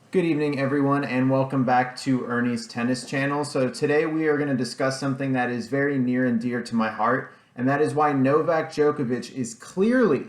Good evening, everyone, and welcome back to Ernie's Tennis Channel. So today we are going to discuss something that is very near and dear to my heart, and that is why Novak Djokovic is clearly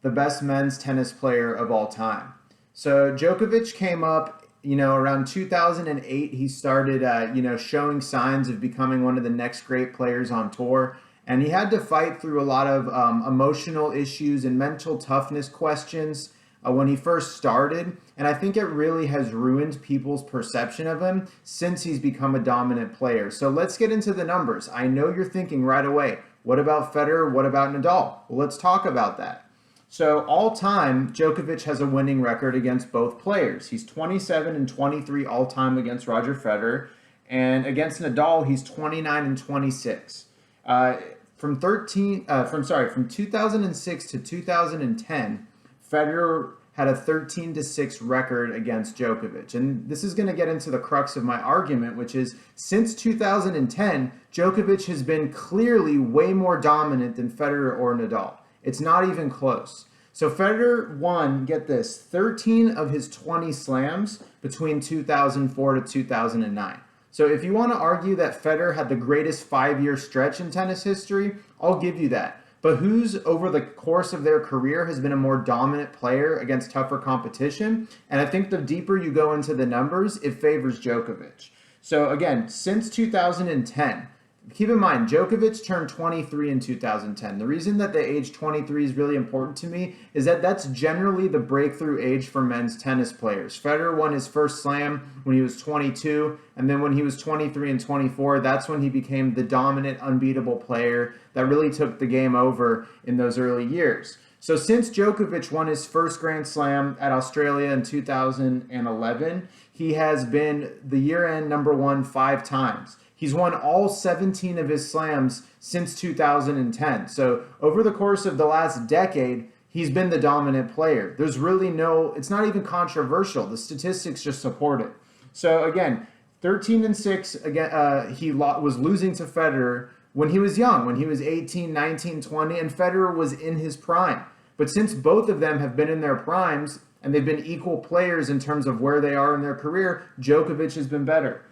the best men's tennis player of all time. So Djokovic came up, around 2008. He started, showing signs of becoming one of the next great players on tour. And he had to fight through a lot of emotional issues and mental toughness questions when he first started. And I think it really has ruined people's perception of him since he's become a dominant player. So let's get into the numbers. I know you're thinking right away, what about Federer? What about Nadal? Well, let's talk about that. So all time, Djokovic has a winning record against both players. He's 27 and 23 all time against Roger Federer, and against Nadal, he's 29 and 26. From 2006 to 2010, Federer had a 13-6 record against Djokovic. And this is going to get into the crux of my argument, which is since 2010, Djokovic has been clearly way more dominant than Federer or Nadal. It's not even close. So Federer won, get this, 13 of his 20 slams between 2004 to 2009. So if you want to argue that Federer had the greatest 5-year stretch in tennis history, I'll give you that. But who's over the course of their career has been a more dominant player against tougher competition? And I think the deeper you go into the numbers, it favors Djokovic. So again, since 2010, keep in mind, Djokovic turned 23 in 2010. The reason that the age 23 is really important to me is that that's generally the breakthrough age for men's tennis players. Federer won his first slam when he was 22, and then when he was 23 and 24, that's when he became the dominant, unbeatable player that really took the game over in those early years. So since Djokovic won his first Grand Slam at Australia in 2011, he has been the year-end number one 5 times. He's won all 17 of his slams since 2010. So over the course of the last decade, he's been the dominant player. There's really it's not even controversial. The statistics just support it. So again, 13-6, again, he was losing to Federer when he was young, when he was 18, 19, 20, and Federer was in his prime. But since both of them have been in their primes and they've been equal players in terms of where they are in their career, Djokovic has been better.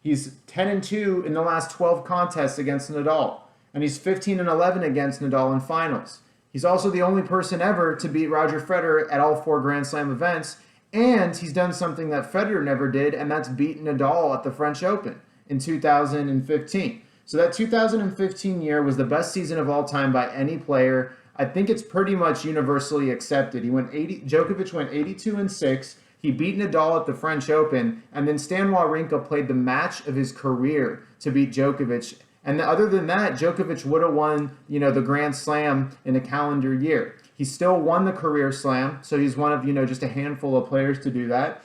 He's 10-2 in the last 12 contests against Nadal, and he's 15-11 against Nadal in finals. He's also the only person ever to beat Roger Federer at all 4 Grand Slam events, and he's done something that Federer never did, and that's beat Nadal at the French Open in 2015. So that 2015 year was the best season of all time by any player. I think it's pretty much universally accepted. Djokovic went 82-6. He beat Nadal at the French Open, and then Stan Wawrinka played the match of his career to beat Djokovic. And other than that, Djokovic would have won, the Grand Slam in a calendar year. He still won the career slam, so he's one of, just a handful of players to do that.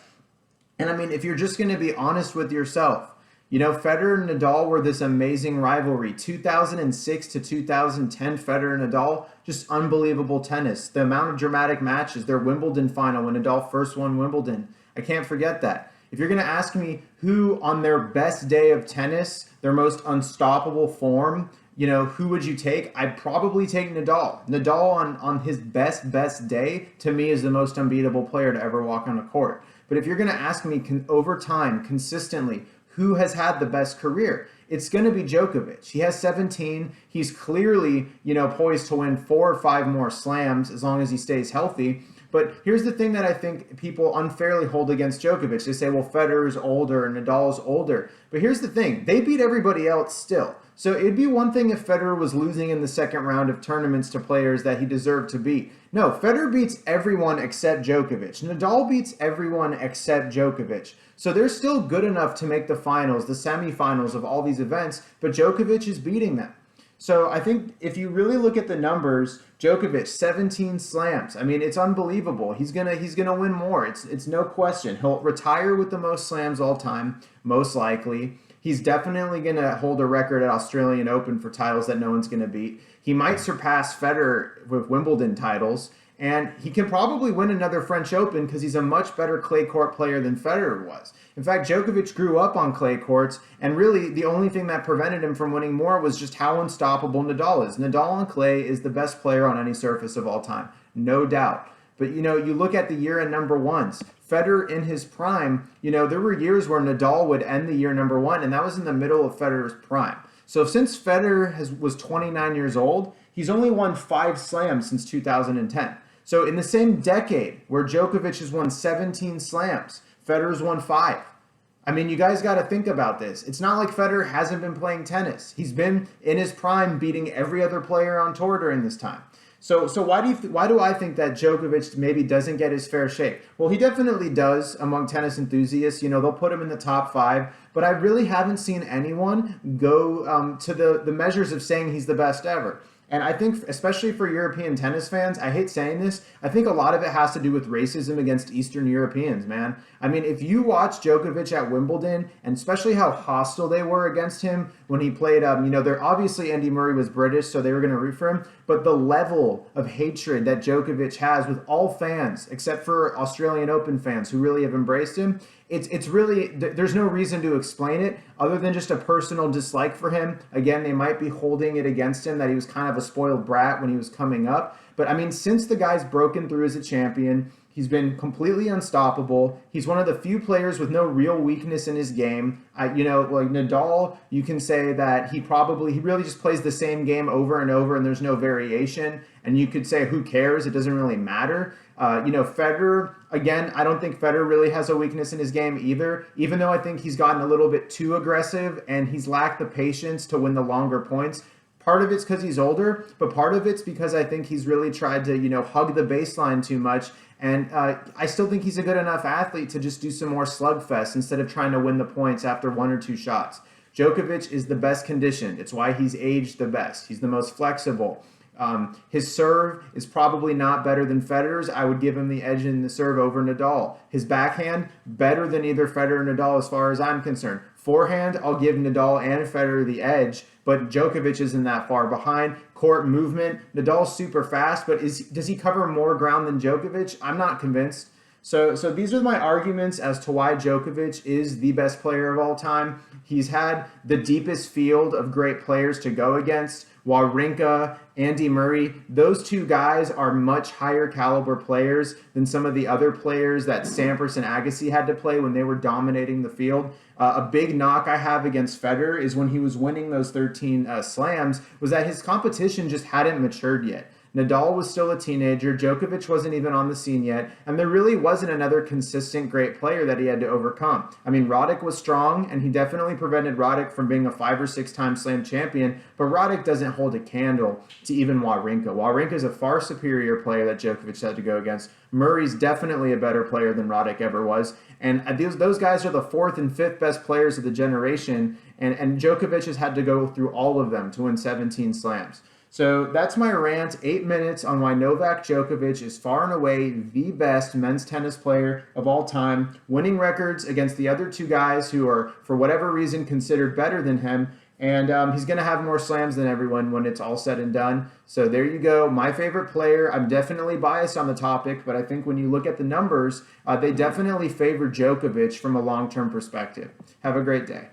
And I mean, if you're just going to be honest with yourself, Federer and Nadal were this amazing rivalry. 2006 to 2010, Federer and Nadal, just unbelievable tennis. The amount of dramatic matches, their Wimbledon final when Nadal first won Wimbledon, I can't forget that. If you're going to ask me who on their best day of tennis, their most unstoppable form, who would you take? I'd probably take Nadal. Nadal on his best day, to me, is the most unbeatable player to ever walk on a court. But if you're going to ask me over time, consistently, who has had the best career? It's going to be Djokovic. He has 17. He's clearly, poised to win 4 or 5 more slams as long as he stays healthy. But here's the thing that I think people unfairly hold against Djokovic. They say, well, Federer's older and Nadal's older. But here's the thing. They beat everybody else still. So it'd be one thing if Federer was losing in the second round of tournaments to players that he deserved to beat. No, Federer beats everyone except Djokovic. Nadal beats everyone except Djokovic. So they're still good enough to make the finals, the semifinals of all these events, but Djokovic is beating them. So I think if you really look at the numbers, Djokovic, 17 slams. I mean, it's unbelievable. He's gonna win more. It's no question. He'll retire with the most slams all time, most likely. He's definitely going to hold a record at Australian Open for titles that no one's going to beat. He might surpass Federer with Wimbledon titles, and he can probably win another French Open because he's a much better clay court player than Federer was. In fact, Djokovic grew up on clay courts, and really the only thing that prevented him from winning more was just how unstoppable Nadal is. Nadal on clay is the best player on any surface of all time, no doubt. But, you look at the year in number ones. Federer in his prime, there were years where Nadal would end the year number one, and that was in the middle of Federer's prime. So since Federer was 29 years old, he's only won 5 slams since 2010. So in the same decade where Djokovic has won 17 slams, Federer's won 5. I mean, you guys got to think about this. It's not like Federer hasn't been playing tennis. He's been in his prime beating every other player on tour during this time. So why do I think that Djokovic maybe doesn't get his fair shake? Well, he definitely does among tennis enthusiasts. They'll put him in the top 5, but I really haven't seen anyone go to the measures of saying he's the best ever. And I think, especially for European tennis fans, I hate saying this, I think a lot of it has to do with racism against Eastern Europeans, man. I mean, if you watch Djokovic at Wimbledon, and especially how hostile they were against him when he played, they're obviously Andy Murray was British, so they were going to root for him, but the level of hatred that Djokovic has with all fans, except for Australian Open fans who really have embraced him, it's really, there's no reason to explain it other than just a personal dislike for him. Again, they might be holding it against him that he was kind of a spoiled brat when he was coming up. But I mean, since the guy's broken through as a champion, he's been completely unstoppable. He's one of the few players with no real weakness in his game. Like Nadal, you can say that he really just plays the same game over and over and there's no variation. And you could say, who cares? It doesn't really matter. Federer, again, I don't think Federer really has a weakness in his game either, even though I think he's gotten a little bit too aggressive and he's lacked the patience to win the longer points. Part of it's because he's older, but part of it's because I think he's really tried to, hug the baseline too much. And I still think he's a good enough athlete to just do some more slugfest instead of trying to win the points after 1 or 2 shots. Djokovic is the best conditioned. It's why he's aged the best. He's the most flexible. His serve is probably not better than Federer's. I would give him the edge in the serve over Nadal. His backhand, better than either Federer or Nadal as far as I'm concerned. Forehand, I'll give Nadal and Federer the edge, but Djokovic isn't that far behind. Court movement, Nadal's super fast, but does he cover more ground than Djokovic? I'm not convinced. So these are my arguments as to why Djokovic is the best player of all time. He's had the deepest field of great players to go against. Wawrinka, Andy Murray, those 2 guys are much higher caliber players than some of the other players that Sampras and Agassi had to play when they were dominating the field. A big knock I have against Federer is when he was winning those 13 slams was that his competition just hadn't matured yet. Nadal was still a teenager, Djokovic wasn't even on the scene yet, and there really wasn't another consistent great player that he had to overcome. I mean, Roddick was strong, and he definitely prevented Roddick from being a 5 or 6 time slam champion, but Roddick doesn't hold a candle to even Wawrinka. Wawrinka is a far superior player that Djokovic had to go against. Murray's definitely a better player than Roddick ever was, and those guys are the 4th and 5th best players of the generation, and Djokovic has had to go through all of them to win 17 slams. So that's my rant, 8 minutes on why Novak Djokovic is far and away the best men's tennis player of all time, winning records against the other 2 guys who are, for whatever reason, considered better than him. And he's going to have more slams than everyone when it's all said and done. So there you go. My favorite player. I'm definitely biased on the topic, but I think when you look at the numbers, they definitely favor Djokovic from a long-term perspective. Have a great day.